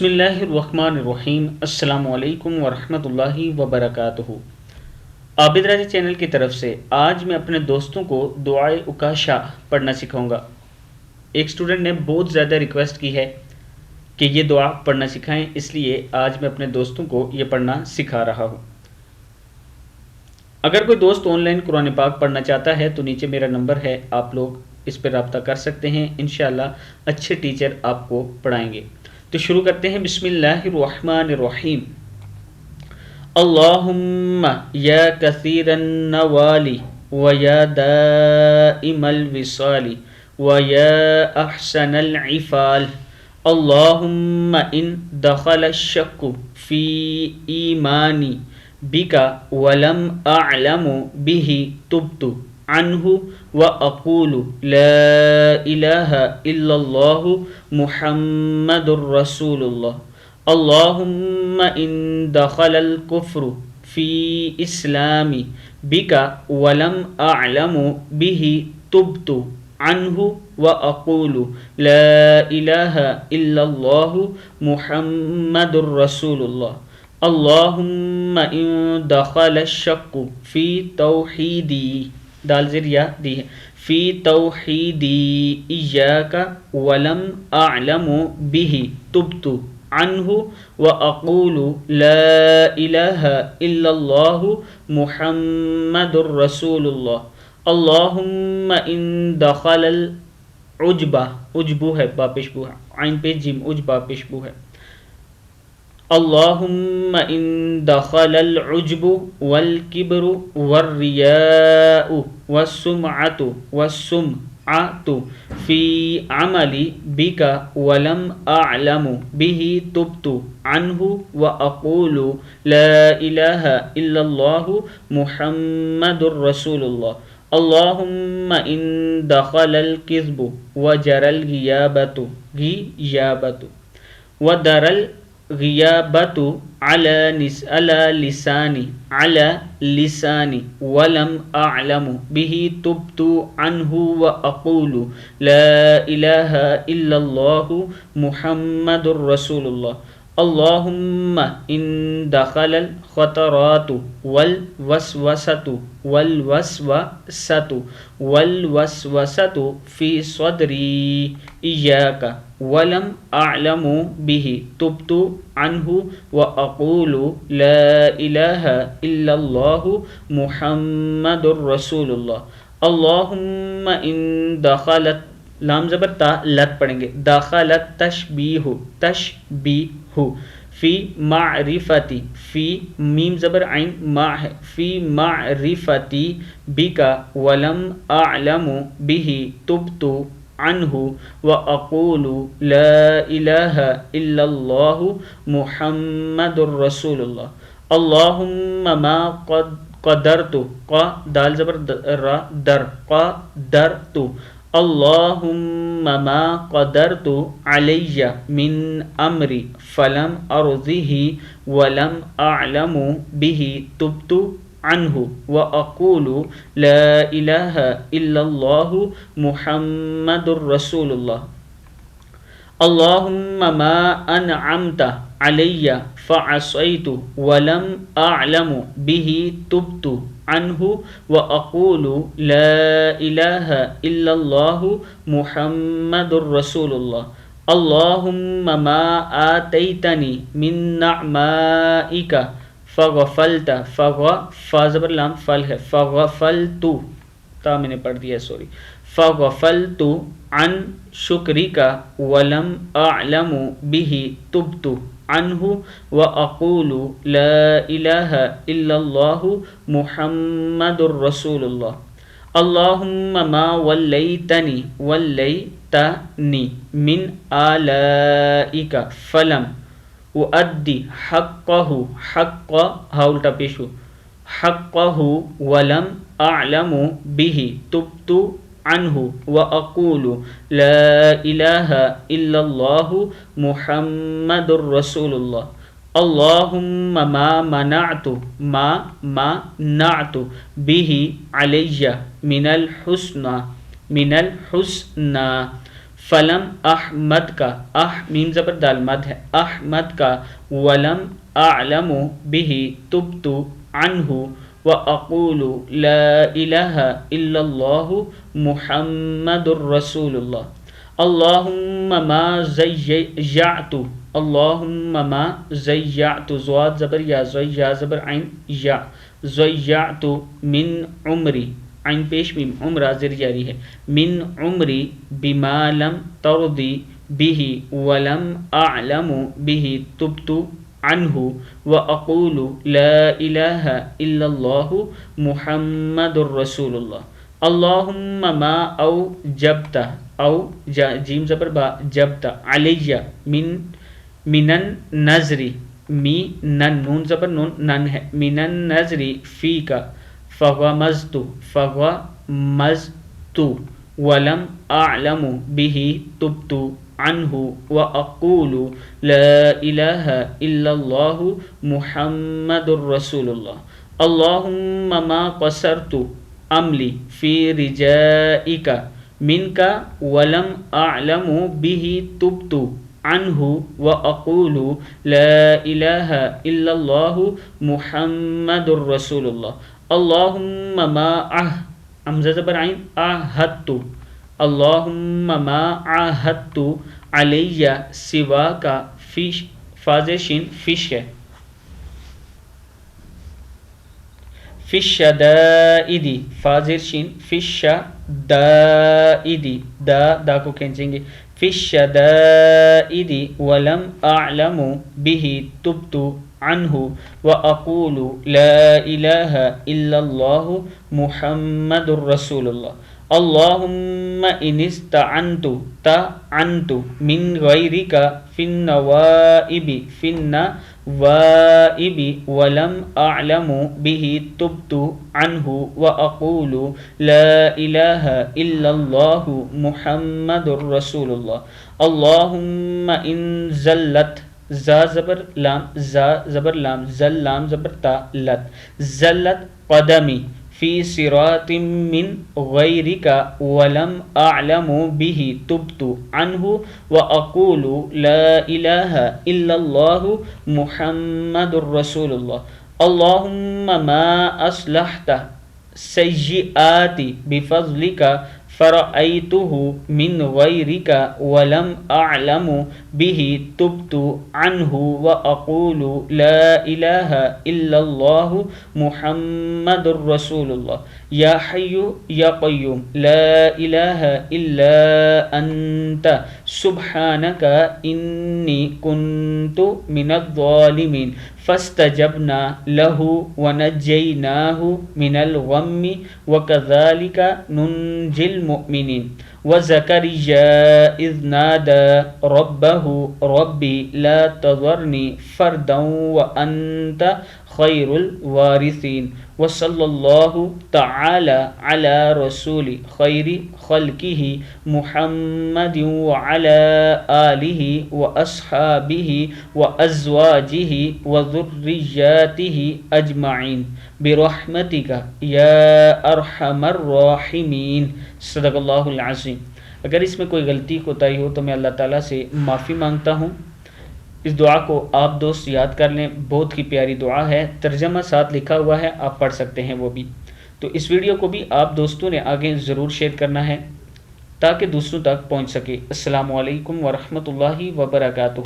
بسم اللہ الرحمن الرحیم۔ السلام علیکم ورحمۃ اللہ وبرکاتہ۔ عابد راجہ چینل کی طرف سے آج میں اپنے دوستوں کو دعائے اکاشا پڑھنا سکھاؤں گا۔ ایک سٹوڈنٹ نے بہت زیادہ ریکویسٹ کی ہے کہ یہ دعا پڑھنا سکھائیں، اس لیے آج میں اپنے دوستوں کو یہ پڑھنا سکھا رہا ہوں۔ اگر کوئی دوست آن لائن قرآن پاک پڑھنا چاہتا ہے تو نیچے میرا نمبر ہے، آپ لوگ اس پہ رابطہ کر سکتے ہیں، انشاءاللہ اچھے ٹیچر آپ کو پڑھائیں گے۔ تو شروع کرتے ہیں۔ بسم اللہ الرحمن الرحیم۔ اللہم یا کثیر النوال ویا دائم الوصال ویا احسن العفال، اللہم ان دخل الشک فی ایمانی بک ولم اعلم به تبت عنہ واقول لا الہ الا اللہ محمد رسول اللہ، اللہم ان دخل الکفر فی اسلامی بک ولم اعلم به تبت عنہ واقول لا الہ الا اللہ محمد رسول اللہ، اللہم ان دخل الشک فی توحیدی، دال زیر یا دی ہے، فی توحیدی ایاک ولم اعلم به تبت عنہ واقول لا الہ الا اللہ محمد رسول اللہ، اللہم ان دخل العجب، عجبو ہے با پیشبو ہے، عین پہ جیم، عجبہ پیشبو ہے، اللہم ان دخل العجب والکبر والریاء والسمعۃ والسمعۃ فی عملی بک ولم اعلم به تبت عنہ واقول لا الہ الا اللہ محمد رسول اللہ، اللہم ان دخل الکذب وجر الغیابۃ ودر غیابت علی لسانی ولم اعلم به تبت عنہ واقول لا الہ الا اللہ محمد رسول اللہ، اللہم ان دخل الخطرات والوسوسۃ فی صدری ایاک ولم اعلم به تبت عنہ واقول لا الہ الا اللہ محمد رسول اللہ، اللہم ان دخلت، لام زبر تا لت پڑھیں گے، دخلت تشبیہ فی معرفتی، فی میم زبر عین ما ہے، فی معرفتی بک ولم اعلم به تبت عنہ واقول لا الہ الا اللہ محمد رسول اللہ، اللہم ما قدرت، دال زبر را در، قدرت، اللہم ما قدرت علی من امری فلم ارضہ ولم اعلم به تبت عنہ واقول لا الہ الا اللہ محمد رسول اللہ، اللہم ما انعمت علی فعصیت ولم اعلم به تبت عنہ واقول لا الہ الا اللہ محمد رسول اللہ، اللہم ما آتیتنی من نعمائک فغفلت، فا زبر لام فل ہے، فغفلت، تا میں نے پڑھ دیا سوری، فغفلت عن شکرک ولم اعلم به تبت عنہ واقول لا الہ الا اللہ محمد رسول اللہ، اللہم ما ولیتنی من آلائک فلم اؤدی حقہ، حق ہا الٹا پیشو، حقہ ولم اعلم به تبت عنہ واقول لا الہ الا اللہ محمد رسول اللہ، اللہم ما منعت به علی من الحسنى فلم احمد کا، میم زبر دال مد ہے، احمد کا، ولم اعلم به تبت عنہ واقول لا الہ الا اللہ محمد الرسول اللہ، اللہم ما زیعت، اللہم ما زیعت، زواد زبر یا، زیا زبر عین یا، زیعت من عمری، عین پیش میم، عمرہ زیر جاری ہے، من عمری بما لم ترضی به ولم اعلم به تبت عنہ واقول لا الہ الا اللہ محمد الرسول اللہ، اللہم ما اوجبت، او جیم زبر با جبت، علیہ من النذر، می نن نون زبر نون نن ہے، من النذر فی کا، فغمزت، ولم اعلم به تبت عنہ واقول لا الہ الا اللہ محمد الرسول اللہ، اللہم ما قصرت عملی فی رجائک منک ولم اعلم به تبت عنہ واقول لا الہ الا اللہ محمد الرسول اللہ، اللہم ما حمزہ زبر عین عاہدت، اللہم ما عاہدت علیہ سواک فش، فاضل شین فش ہے، فی الشدائد، فاضل شین فی الشدائد، دا کو کھینچیں گے، فی الشدائد ولم اعلم به تبت عنہ واقول لا الہ الا اللہ محمد الرسول اللہ، اللہم ان استعنت تعنت من غیرک فی النوائب ولم اعلم به تبت عنہ واقول لا الہ الا اللہ محمد الرسول اللہ، اللہم ان زلت، زا زبر لام، زا زبر لام، زل لام زبر تا، لت، زلت قدمی فی صراط من غیرک ولم اعلم به تبت عنہ واقول لا الہ الا اللہ محمد الرسول اللہ، اللہم ما اصلحت سیئاتی بفضلک فرأیتہ من غیرک ولم اعلم به تبت عنہ واقول لا الہ الا اللہ محمد الرسول اللہ، یا حی یا قیوم لا الہ الا انت سبحانک انی کنت من الظالمین، فاستجبنا له ونجیناہ من الغم وکذالک ننجی المؤمنین، وزکریا اذ نادى ربه ربی لا تذرنی فردا وانت خیر الوارثین، وصلی اللہ تعالی علی رسول خیر خلقہ محمد وعلی آلہ واصحابہ وازواجہ وذریاتہ اجمعین برحمتک یا ارحم الراحمین، صدق اللہ العظیم۔ اگر اس میں کوئی غلطی کوتاہی ہو تو میں اللہ تعالیٰ سے معافی مانگتا ہوں۔ اس دعا کو آپ دوست یاد کر لیں، بہت ہی پیاری دعا ہے، ترجمہ ساتھ لکھا ہوا ہے، آپ پڑھ سکتے ہیں وہ بھی۔ تو اس ویڈیو کو بھی آپ دوستوں نے آگے ضرور شیئر کرنا ہے تاکہ دوسروں تک پہنچ سکے۔ السلام علیکم ورحمۃ اللہ وبرکاتہ۔